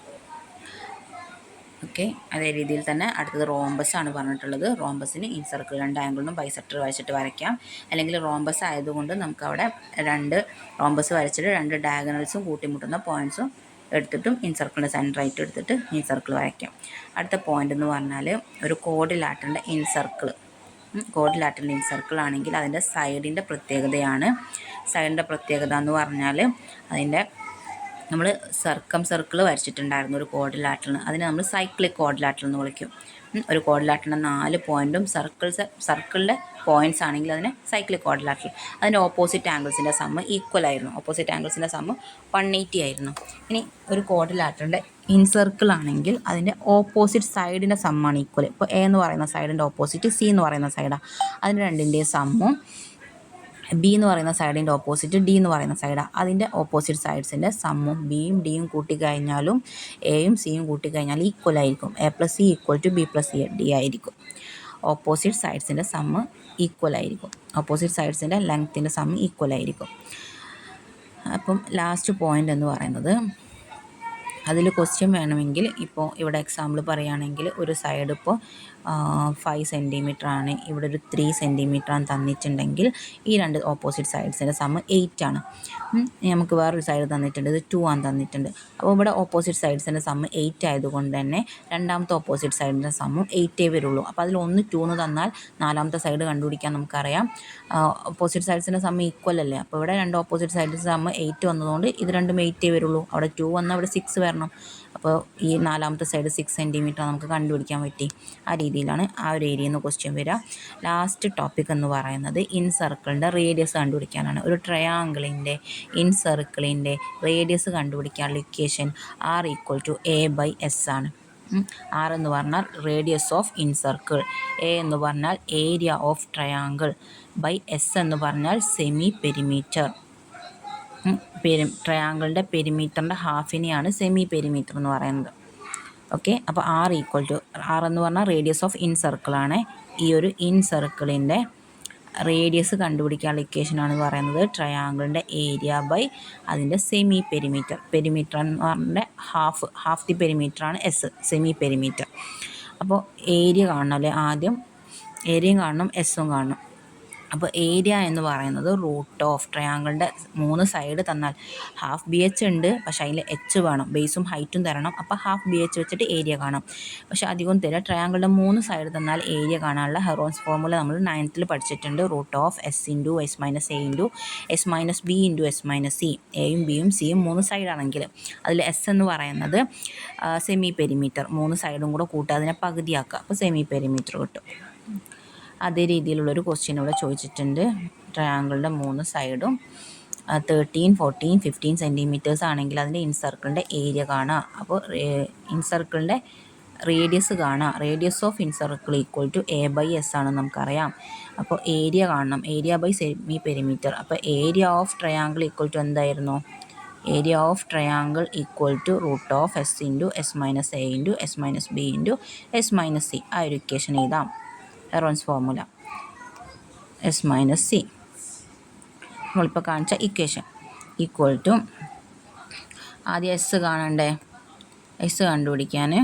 ഓക്കെ, അതേ രീതിയിൽ തന്നെ അടുത്തത് റോംബസ് ആണ് പറഞ്ഞിട്ടുള്ളത്. റോംബസിന് ഇൻ സർക്കിൾ 2 ആംഗിളിനും ബൈസെക്ടർ വരച്ചിട്ട് വരയ്ക്കാം. അല്ലെങ്കിൽ റോംബസ് ആയതുകൊണ്ട് നമുക്ക് അവിടെ 2 റോംബസ് വരച്ചിട്ട് 2 ഡയഗണൽസും കൂട്ടിമുട്ടുന്ന പോയിൻറ്റ്സും എടുത്തിട്ടും ഇൻ സർക്കിളിൻ്റെ സെൻറ്ററായിട്ട് എടുത്തിട്ട് ഇൻ സർക്കിൾ വരയ്ക്കാം. അടുത്ത പോയിൻ്റ് എന്ന് പറഞ്ഞാൽ ഒരു കോഡിലാറ്ററിൻ്റെ ഇൻ സർക്കിൾ. കോഡിലാറ്ററിൻ്റെ ഇൻ സർക്കിൾ ആണെങ്കിൽ അതിൻ്റെ സൈഡിൻ്റെ പ്രത്യേകതയാണ്. സൈഡിൻ്റെ പ്രത്യേകത എന്ന് പറഞ്ഞാൽ അതിൻ്റെ നമ്മൾ സർക്കിൾ വരച്ചിട്ടുണ്ടായിരുന്നു ഒരു കോഡിലാറ്ററിന്, അതിനെ നമ്മൾ സൈക്ലിക് കോഡിലാറ്ററൽ എന്ന് വിളിക്കും. ഒരു കോഡിലാറ്ററിൻ്റെ 4 പോയിൻറ്റും സർക്കിളിലെ പോയിൻറ്റ്സ് ആണെങ്കിൽ അതിനെ സൈക്ലിക് കോഡിലാറ്ററൽ. അതിൻ്റെ ഓപ്പോസിറ്റ് ആംഗിൾസിൻ്റെ സമ്മ് ഈക്വൽ ആയിരുന്നു. ഓപ്പോസിറ്റ് ആംഗിൾസിൻ്റെ സമ്മ് 180 ആയിരുന്നു. ഇനി ഒരു കോഡിലാറ്ററിൻ്റെ ഇൻ സർക്കിൾ ആണെങ്കിൽ അതിൻ്റെ ഓപ്പോസിറ്റ് സൈഡിൻ്റെ സമ്മാണ് ഈക്വൽ. ഇപ്പോൾ എ എന്ന് പറയുന്ന സൈഡിൻ്റെ ഓപ്പോസിറ്റ് സി എന്ന് പറയുന്ന സൈഡാണ്. അതിന് രണ്ടിൻ്റെയും സമ്മും ബി എന്ന് പറയുന്ന സൈഡിൻ്റെ ഓപ്പോസിറ്റ് ഡി എന്ന് പറയുന്ന സൈഡാണ്. അതിൻ്റെ ഓപ്പോസിറ്റ് സൈഡ്സിൻ്റെ സമ്മും ബിയും ഡിയും കൂട്ടിക്കഴിഞ്ഞാലും എയും സിയും കൂട്ടിക്കഴിഞ്ഞാൽ ഈക്വൽ ആയിരിക്കും. A plus C equal to B plus C D ആയിരിക്കും. ഓപ്പോസിറ്റ് സൈഡ്സിൻ്റെ സമ്മ് ഈക്വൽ ആയിരിക്കും. ഓപ്പോസിറ്റ് സൈഡ്സിൻ്റെ ലെങ്ത്തിൻ്റെ സമ്മ് ഈക്വൽ ആയിരിക്കും. അപ്പം ലാസ്റ്റ് പോയിൻ്റ് എന്ന് പറയുന്നത് അതിൽ ക്വസ്റ്റ്യൻ വേണമെങ്കിൽ ഇപ്പോൾ ഇവിടെ എക്സാമ്പിൾ പറയുകയാണെങ്കിൽ ഒരു സൈഡ് ഇപ്പോൾ 5 സെൻറ്റിമീറ്റർ ആണ്, ഇവിടെ ഒരു 3 സെൻറ്റിമീറ്റർ ആണ് തന്നിട്ടുണ്ടെങ്കിൽ ഈ രണ്ട് ഓപ്പോസിറ്റ് സൈഡ്സിൻ്റെ സമ്മ് 8 ആണ്. നമുക്ക് വേറൊരു സൈഡ് തന്നിട്ടുണ്ട്, ഇത് 2 ആണ് തന്നിട്ടുണ്ട്. അപ്പോൾ ഇവിടെ ഓപ്പോസിറ്റ് സൈഡ്സിൻ്റെ സമ്മ് 8 ആയതുകൊണ്ട് തന്നെ രണ്ടാമത്തെ ഓപ്പോസിറ്റ് സൈഡിൻ്റെ സമ്മും 8 വരുള്ളൂ. അപ്പോൾ അതിൽ 1 2 എന്ന് തന്നാൽ നാലാമത്തെ സൈഡ് കണ്ടുപിടിക്കാൻ നമുക്കറിയാം ഓപ്പോസിറ്റ് സൈഡ്സിൻ്റെ സമ്മ് ഈക്വൽ അല്ലേ. അപ്പോൾ ഇവിടെ രണ്ട് ഓപ്പോസിറ്റ് സൈഡ്സിൻ്റെ സമ്മ് 8 വന്നതുകൊണ്ട് ഇത് രണ്ടും 8 വരുള്ളൂ. അവിടെ 2 വന്നാൽ അവിടെ 6 വരണം. അപ്പോൾ ഈ നാലാമത്തെ സൈഡ് 6 സെൻറ്റിമീറ്റർ നമുക്ക് കണ്ടുപിടിക്കാൻ പറ്റി. ആ രീതിയിലാണ് ആ ഒരു ഏരിയയിൽ നിന്ന് ക്വസ്റ്റ്യൻ വരിക. ലാസ്റ്റ് ടോപ്പിക് എന്ന് പറയുന്നത് ഇൻ സർക്കിളിൻ്റെ റേഡിയസ് കണ്ടുപിടിക്കാനാണ്. ഒരു ട്രയാങ്കിളിൻ്റെ ഇൻ സർക്കിളിൻ്റെ റേഡിയസ് കണ്ടുപിടിക്കാനുള്ള ഇക്വേഷൻ R = A/S ആണ്. R എന്ന് പറഞ്ഞാൽ radius of in circle, A എന്ന് പറഞ്ഞാൽ ഏരിയ ഓഫ് ട്രയാങ്കിൾ, S എന്ന് പറഞ്ഞാൽ സെമി പെരിമീറ്റർ. ട്രയാങ്കിളിൻ്റെ പെരിമീറ്ററിൻ്റെ ഹാഫിനെയാണ് സെമി പെരിമീറ്റർ എന്ന് പറയുന്നത്. ഓക്കെ, അപ്പോൾ R എന്ന് പറഞ്ഞാൽ റേഡിയസ് ഓഫ് ഇൻ സർക്കിളാണ്. ഈ ഒരു ഇൻ സർക്കിളിൻ്റെ റേഡിയസ് കണ്ടുപിടിക്കാനുള്ള ഇക്വേഷനാണെന്ന് പറയുന്നത് ട്രയാങ്കിളിൻ്റെ ഏരിയ ബൈ അതിൻ്റെ സെമി പെരിമീറ്റർ. പെരിമീറ്റർ എന്ന് പറഞ്ഞാൽ ഹാഫ് ദി പെരിമീറ്ററാണ് S, സെമി പെരിമീറ്റർ. അപ്പോൾ ഏരിയ കാണണം അല്ലേ, ആദ്യം ഏരിയയും കാണണം എസ്സും കാണണം. അപ്പോൾ ഏരിയ എന്ന് പറയുന്നത് റൂട്ട് ഓഫ് ട്രയാങ്കിളിൻ്റെ 3 സൈഡ് തന്നാൽ ഹാഫ് BH ഉണ്ട്, പക്ഷേ അതിൽ H വേണം, ബേസും ഹൈറ്റും തരണം. അപ്പോൾ ഹാഫ് BH വെച്ചിട്ട് ഏരിയ കാണാം. പക്ഷേ അധികം തരാം. ട്രയാങ്കിളിൻ്റെ 3 സൈഡ് തന്നാൽ ഏരിയ കാണാനുള്ള ഹെറോൺസ് ഫോർമുല നമ്മൾ 9th പഠിച്ചിട്ടുണ്ട്. Root of S × S - A × S - B × S - C. എയും ബിയും സിയും 3 സൈഡാണെങ്കിൽ അതിൽ S എന്ന് പറയുന്നത് സെമി പെരിമീറ്റർ. 3 സൈഡും കൂടെ കൂട്ടുക, അതിനെ പകുതിയാക്കുക, അപ്പോൾ സെമി പെരിമീറ്റർ കിട്ടും. അതേ രീതിയിലുള്ളൊരു ക്വസ്റ്റ്യൻ ഇവിടെ ചോദിച്ചിട്ടുണ്ട്. ട്രയാങ്കിളിൻ്റെ 3 സൈഡും 13, 14, 15 സെൻറ്റിമീറ്റേഴ്സ് ആണെങ്കിൽ അതിൻ്റെ ഇൻ സർക്കിളിൻ്റെ ഏരിയ കാണുക. അപ്പോൾ ഇൻ സർക്കിളിൻ്റെ റേഡിയസ് കാണുക. Radius of in circle = A/S ആണെന്ന് നമുക്കറിയാം. അപ്പോൾ ഏരിയ കാണണം, ഏരിയ ബൈ സെമി പെരിമീറ്റർ. അപ്പോൾ ഏരിയ ഓഫ് ട്രയാങ്കിൾ എന്തായിരുന്നു? Area of triangle root of S × S - A × S - B × S - C. ആ ഒരു ഇക്വേഷൻ എഴുതാം. ഹെറോൺസ് ഫോർമുല S - C നമ്മളിപ്പോൾ കാണിച്ച ഇക്വേഷൻ ആദ്യം S കാണണ്ടേ. S കണ്ടുപിടിക്കാൻ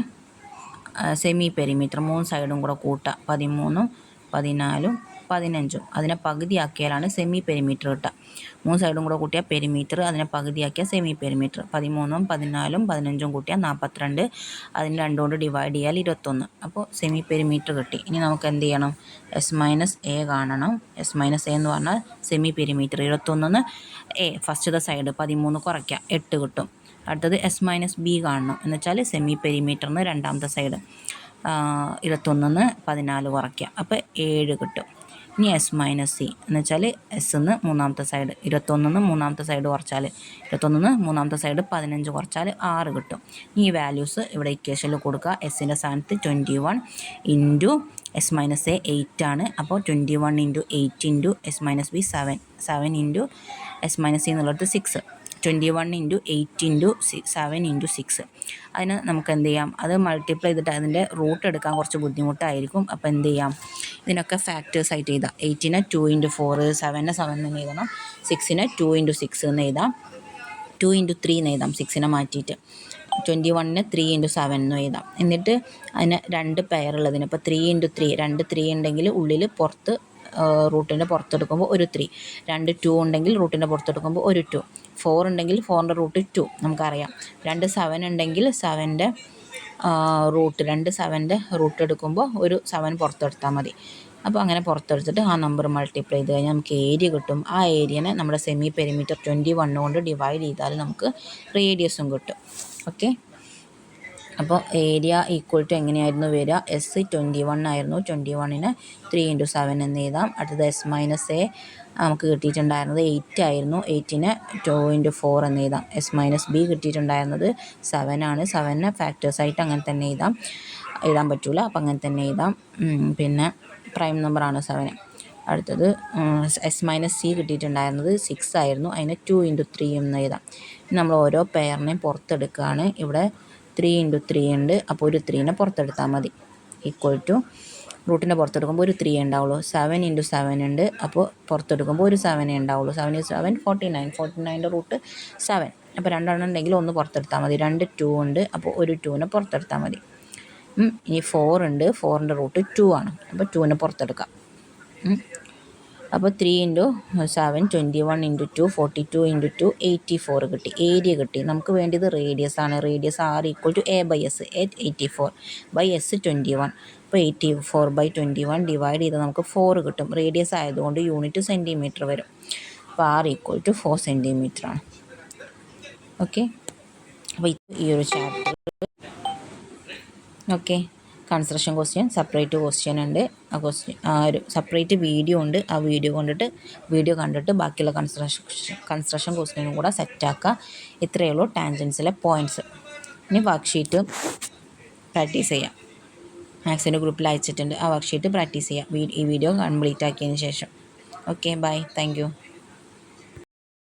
സെമി പെരിമീറ്റർ 3 സൈഡും കൂടെ കൂട്ടുക. 13, 14, 15. അതിനെ പകുതിയാക്കിയാലാണ് സെമി പെരിമീറ്റർ കിട്ടുക. 3 സൈഡും കൂടെ കൂട്ടിയാൽ പെരിമീറ്റർ, അതിനെ പകുതിയാക്കിയാൽ സെമി പെരിമീറ്റർ. 13, 14, 15 കൂട്ടിയാൽ 42. അതിന് 2 കൊണ്ട് ഡിവൈഡ് ചെയ്യാൽ 21. അപ്പോൾ സെമി പെരിമീറ്റർ കിട്ടി. ഇനി നമുക്ക് എന്ത് ചെയ്യണം? S - A കാണണം. S - A എന്ന് പറഞ്ഞാൽ സെമി പെരിമീറ്റർ. 21 A ഫസ്റ്റത്തെ സൈഡ് 13 കുറയ്ക്കുക, 8 കിട്ടും. അടുത്തത് S - B കാണണം, എന്ന് വെച്ചാൽ സെമി പെരിമീറ്ററിന് രണ്ടാമത്തെ സൈഡ് 21 14 കുറയ്ക്കുക, അപ്പോൾ 7 കിട്ടും. ഇനി S - C എന്ന് വെച്ചാൽ S-ന്ന് മൂന്നാമത്തെ സൈഡ് 21 മൂന്നാമത്തെ സൈഡ് കുറച്ചാൽ 21 മൂന്നാമത്തെ സൈഡ് 15 കുറച്ചാൽ 6 കിട്ടും. ഈ വാല്യൂസ് ഇവിടെ ഇക്വേഷനിൽ കൊടുക്കുക. S-ൻ്റെ സ്ഥാനത്ത് 21 × S - A 8 ആണ്. അപ്പോൾ 21 × 8 × S - B 7 × S - C എന്നുള്ളത് 6. 21 × 8 × 7 × 6. അതിന് നമുക്ക് എന്ത് ചെയ്യാം? അത് മൾട്ടിപ്ലൈ ചെയ്തിട്ട് അതിൻ്റെ റൂട്ട് എടുക്കാൻ കുറച്ച് ബുദ്ധിമുട്ടായിരിക്കും. അപ്പോൾ എന്ത് ചെയ്യാം? ഇതിനൊക്കെ ഫാക്ടേഴ്സ് ആയിട്ട് എഴുതാം. 8-നെ 2 × 4, 7-നെ 7 എന്ന് എഴുതണം. 6-നെ 2 × 6 എന്ന് എഴുതാം. 2 × 3 എന്ന് എഴുതാം 6-നെ മാറ്റിയിട്ട്. 21-നെ 3 × 7 എന്ന് എഴുതാം. എന്നിട്ട് അതിന് 2 പെയർ ഉള്ളതിന് ഇപ്പോൾ 3 × 3 2 3 ഉണ്ടെങ്കിൽ ഉള്ളിൽ പുറത്ത് റൂട്ടിൻ്റെ പുറത്തെടുക്കുമ്പോൾ ഒരു 3, 2 2 ഉണ്ടെങ്കിൽ റൂട്ടിൻ്റെ പുറത്തെടുക്കുമ്പോൾ ഒരു 2, 4 ഉണ്ടെങ്കിൽ 4ൻ്റെ റൂട്ട് 2 നമുക്കറിയാം, 2 7 ഉണ്ടെങ്കിൽ 7ൻ്റെ റൂട്ട് 7ൻ്റെ റൂട്ട് എടുക്കുമ്പോൾ ഒരു 7 പുറത്തെടുത്താൽ മതി. അപ്പോൾ അങ്ങനെ പുറത്തെടുത്തിട്ട് ആ നമ്പർ മൾട്ടിപ്ലൈ ചെയ്ത് കഴിഞ്ഞാൽ നമുക്ക് ഏരിയ കിട്ടും. ആ ഏരിയനെ നമ്മുടെ സെമി പെരിമീറ്റർ 21 കൊണ്ട് ഡിവൈഡ് ചെയ്താൽ നമുക്ക് റേഡിയസും കിട്ടും. ഓക്കെ, അപ്പോൾ ഏരിയ ഈക്വൽ ടു എങ്ങനെയായിരുന്നു വരിക? എസ് 21 ആയിരുന്നു. 21ന് 3 × 7 എന്ന് എഴുതാം. അടുത്തത് S - A നമുക്ക് കിട്ടിയിട്ടുണ്ടായിരുന്നത് 8 ആയിരുന്നു. 8ന് 2 × 4 എന്ന് എഴുതാം. S-B കിട്ടിയിട്ടുണ്ടായിരുന്നത് 7 ആണ്. 7നെ ഫാക്ടേഴ്സായിട്ട് അങ്ങനെ തന്നെ എഴുതാൻ പറ്റില്ല, അപ്പം അങ്ങനെ തന്നെ എഴുതാം. പിന്നെ പ്രൈം നമ്പറാണ് 7. അടുത്തത് S-C കിട്ടിയിട്ടുണ്ടായിരുന്നത് 6 ആയിരുന്നു. അതിന് 2 × 3 എന്ന് എഴുതാം. നമ്മൾ ഓരോ പെയറിനെയും പുറത്തെടുക്കുകയാണ്. ഇവിടെ 3 × 3 ഉണ്ട്, അപ്പോൾ ഒരു 3നെ പുറത്തെടുത്താൽ മതി. ഈക്വൽ ടു റൂട്ടിൻ്റെ പുറത്തെടുക്കുമ്പോൾ ഒരു 3 ഉണ്ടാവുള്ളൂ. 7 × 7 ഉണ്ട്, അപ്പോൾ പുറത്തെടുക്കുമ്പോൾ ഒരു 7 ഉണ്ടാവുള്ളൂ. 7 × 7 49. 49ൻ്റെ റൂട്ട് 7. അപ്പോൾ 2 എണ്ണം ഉണ്ടെങ്കിൽ ഒന്ന് പുറത്തെടുത്താൽ മതി. 2 2 ഉണ്ട്, അപ്പോൾ ഒരു 2നെ പുറത്തെടുത്താൽ മതി. ഇനി 4 ഉണ്ട്, 4ൻ്റെ റൂട്ട് 2 ആണ്, അപ്പോൾ 2നെ പുറത്തെടുക്കാം. അപ്പോൾ 3 × 7 21 × 2 42 × 2 84 കിട്ടി. ഏരിയ കിട്ടി. നമുക്ക് വേണ്ടിയത് റേഡിയസ് ആണ്. Radius R = A/S 84/S 21. അപ്പോൾ 84/21 ഡിവൈഡ് ചെയ്താൽ നമുക്ക് 4 കിട്ടും. റേഡിയസ് ആയതുകൊണ്ട് യൂണിറ്റ് സെൻറ്റിമീറ്റർ വരും. അപ്പോൾ R = 4 സെൻറ്റിമീറ്റർ ആണ്. ഓക്കെ, അപ്പോൾ ഈ ഒരു chapter okay. Construction question separate question ഉണ്ട്. ആ ഒരു സെപ്പറേറ്റ് വീഡിയോ ഉണ്ട്. ആ വീഡിയോ കണ്ടിട്ട് ബാക്കിയുള്ള കൺസ്ട്രക്ഷൻ ക്വസ്റ്റ്യനും കൂടെ സെറ്റാക്കുക. ഇത്രയേ ഉള്ളൂ ടാൻജൻസിലെ പോയിൻറ്റ്സ്. ഇനി വർക്ക്ഷീറ്റ് പ്രാക്ടീസ് ചെയ്യാം. മാത്സിൻ്റെ ഗ്രൂപ്പിൽ അയച്ചിട്ടുണ്ട്. ആ വർക്ക്ഷീറ്റ് പ്രാക്ടീസ് ചെയ്യാം ഈ വീഡിയോ കംപ്ലീറ്റ് ആക്കിയതിന് ശേഷം. Okay, bye, thank U.